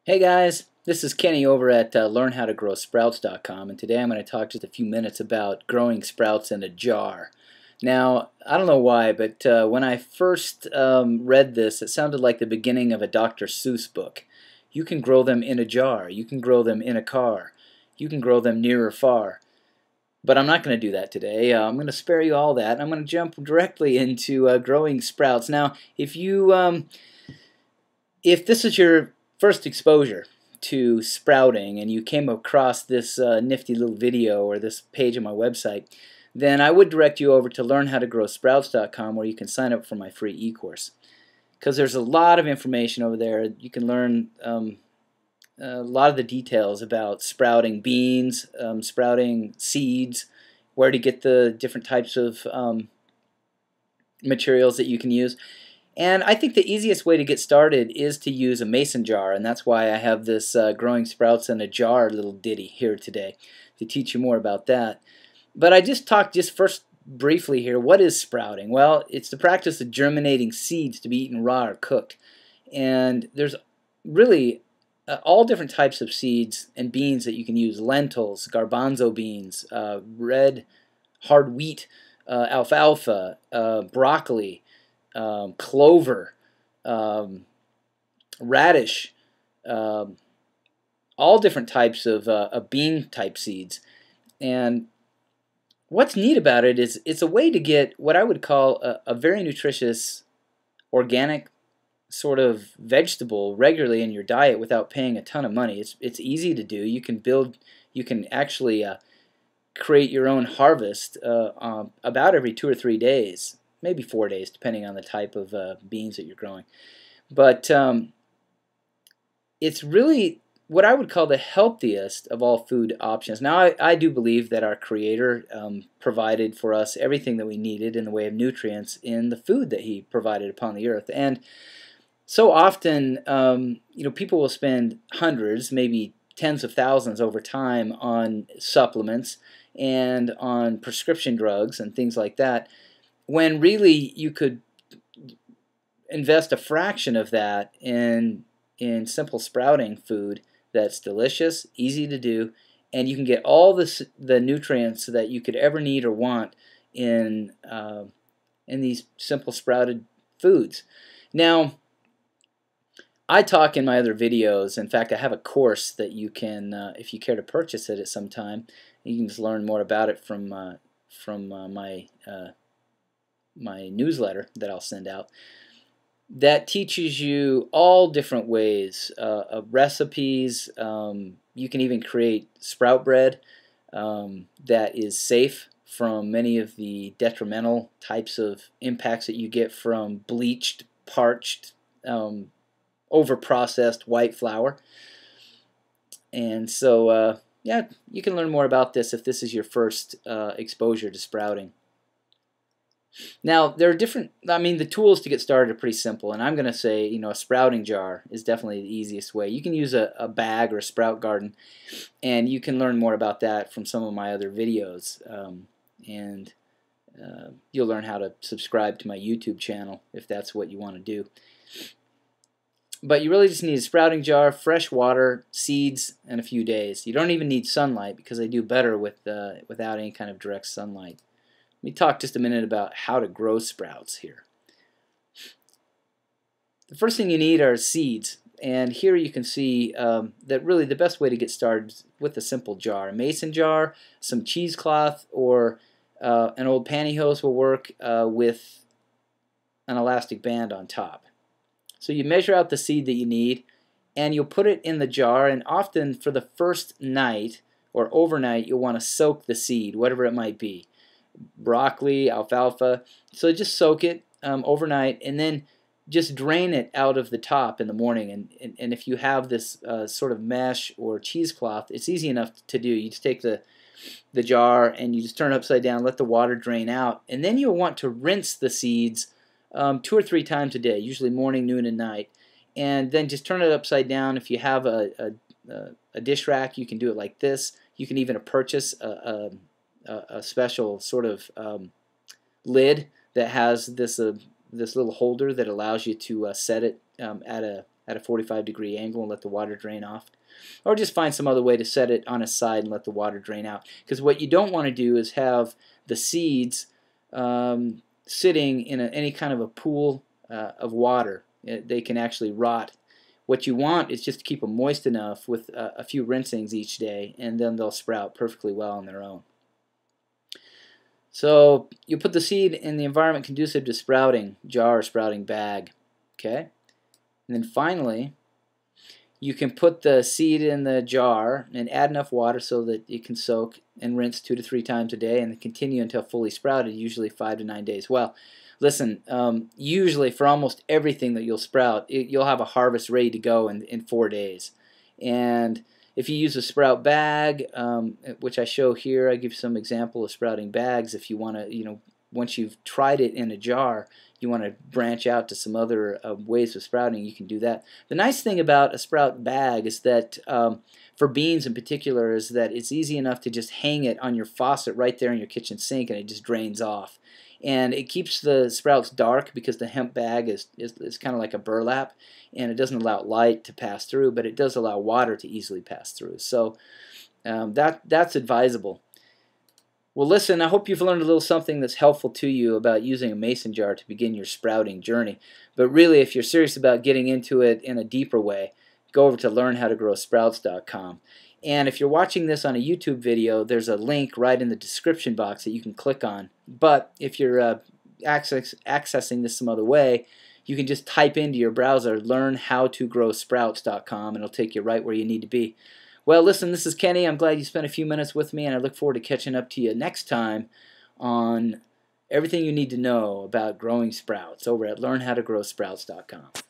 Hey guys, this is Kenny over at LearnHowToGrowSprouts.com, and today I'm going to talk just a few minutes about growing sprouts in a jar. Now, I don't know why, but when I first read this, it sounded like the beginning of a Dr. Seuss book. You can grow them in a jar, you can grow them in a car, you can grow them near or far. But I'm not going to do that today. I'm going to spare you all that, and I'm going to jump directly into growing sprouts. Now, if this is your first exposure to sprouting and you came across this nifty little video or this page on my website, then I would direct you over to LearnHowToGrowSprouts.com, where you can sign up for my free e-course. Because there's a lot of information over there. You can learn a lot of the details about sprouting beans, sprouting seeds, where to get the different types of materials that you can use. And I think the easiest way to get started is to use a mason jar, and that's why I have this growing sprouts in a jar little ditty here today to teach you more about that. But I just first briefly here, what is sprouting? Well, it's the practice of germinating seeds to be eaten raw or cooked. And there's really all different types of seeds and beans that you can use: lentils, garbanzo beans, red hard wheat, alfalfa, broccoli, clover, radish, all different types of bean type seeds. And what's neat about it is it's a way to get what I would call a very nutritious organic sort of vegetable regularly in your diet without paying a ton of money. It's easy to do. You can actually create your own harvest about every 2 or 3 days. Maybe 4 days, depending on the type of beans that you're growing. But it's really what I would call the healthiest of all food options. Now, I do believe that our Creator provided for us everything that we needed in the way of nutrients in the food that He provided upon the earth. And so often, people will spend hundreds, maybe tens of thousands over time on supplements and on prescription drugs and things like that, when really you could invest a fraction of that in simple sprouting food that's delicious, easy to do, and you can get all the nutrients that you could ever need or want in these simple sprouted foods. Now, I talk in my other videos. In fact, I have a course that you can, if you care to purchase it at some time, you can just learn more about it from my newsletter that I'll send out, that teaches you all different ways of recipes. You can even create sprout bread that is safe from many of the detrimental types of impacts that you get from bleached, parched, over-processed white flour. And so, yeah, you can learn more about this if this is your first exposure to sprouting. Now, there are the tools to get started are pretty simple, and I'm going to say, a sprouting jar is definitely the easiest way. You can use a bag or a sprout garden, and you can learn more about that from some of my other videos. You'll learn how to subscribe to my YouTube channel if that's what you want to do. But you really just need a sprouting jar, fresh water, seeds, and a few days. You don't even need sunlight, because they do better without any kind of direct sunlight. Let me talk just a minute about how to grow sprouts here. The first thing you need are seeds, and here you can see that really the best way to get started is with a simple jar. A mason jar, some cheesecloth, or an old pantyhose will work with an elastic band on top. So you measure out the seed that you need, and you'll put it in the jar, and often for the first night or overnight you'll want to soak the seed, whatever it might be. Broccoli, alfalfa. So just soak it overnight, and then just drain it out of the top in the morning. And if you have this sort of mesh or cheesecloth, it's easy enough to do. You just take the jar and you just turn it upside down, let the water drain out, and then you'll want to rinse the seeds 2 or 3 times a day, usually morning, noon, and night. And then just turn it upside down. If you have a dish rack, you can do it like this. You can even purchase a special sort of lid that has this little holder that allows you to set it at at a 45-degree angle and let the water drain off. Or just find some other way to set it on a side and let the water drain out. Because what you don't want to do is have the seeds sitting in any kind of a pool of water. They can actually rot. What you want is just to keep them moist enough with a few rinsings each day, and then they'll sprout perfectly well on their own. So you put the seed in the environment conducive to sprouting, jar or sprouting bag. Okay? And then finally, you can put the seed in the jar and add enough water so that it can soak and rinse 2 to 3 times a day and continue until fully sprouted, usually 5 to 9 days. Well, listen, usually for almost everything that you'll sprout, you'll have a harvest ready to go in 4 days. And if you use a sprout bag, which I show here, I give some example of sprouting bags. If you want to, once you've tried it in a jar, you want to branch out to some other ways of sprouting, you can do that. The nice thing about a sprout bag is that, for beans in particular, is that it's easy enough to just hang it on your faucet right there in your kitchen sink and it just drains off. And it keeps the sprouts dark because the hemp bag is kind of like a burlap, and it doesn't allow light to pass through, but it does allow water to easily pass through. So that's advisable. Well, listen, I hope you've learned a little something that's helpful to you about using a mason jar to begin your sprouting journey. But really, if you're serious about getting into it in a deeper way, go over to learnhowtogrowsprouts.com. And if you're watching this on a YouTube video, there's a link right in the description box that you can click on. But if you're accessing this some other way, you can just type into your browser learnhowtogrowsprouts.com and it'll take you right where you need to be. Well, listen, this is Kenny. I'm glad you spent a few minutes with me, and I look forward to catching up to you next time on everything you need to know about growing sprouts over at learnhowtogrowsprouts.com.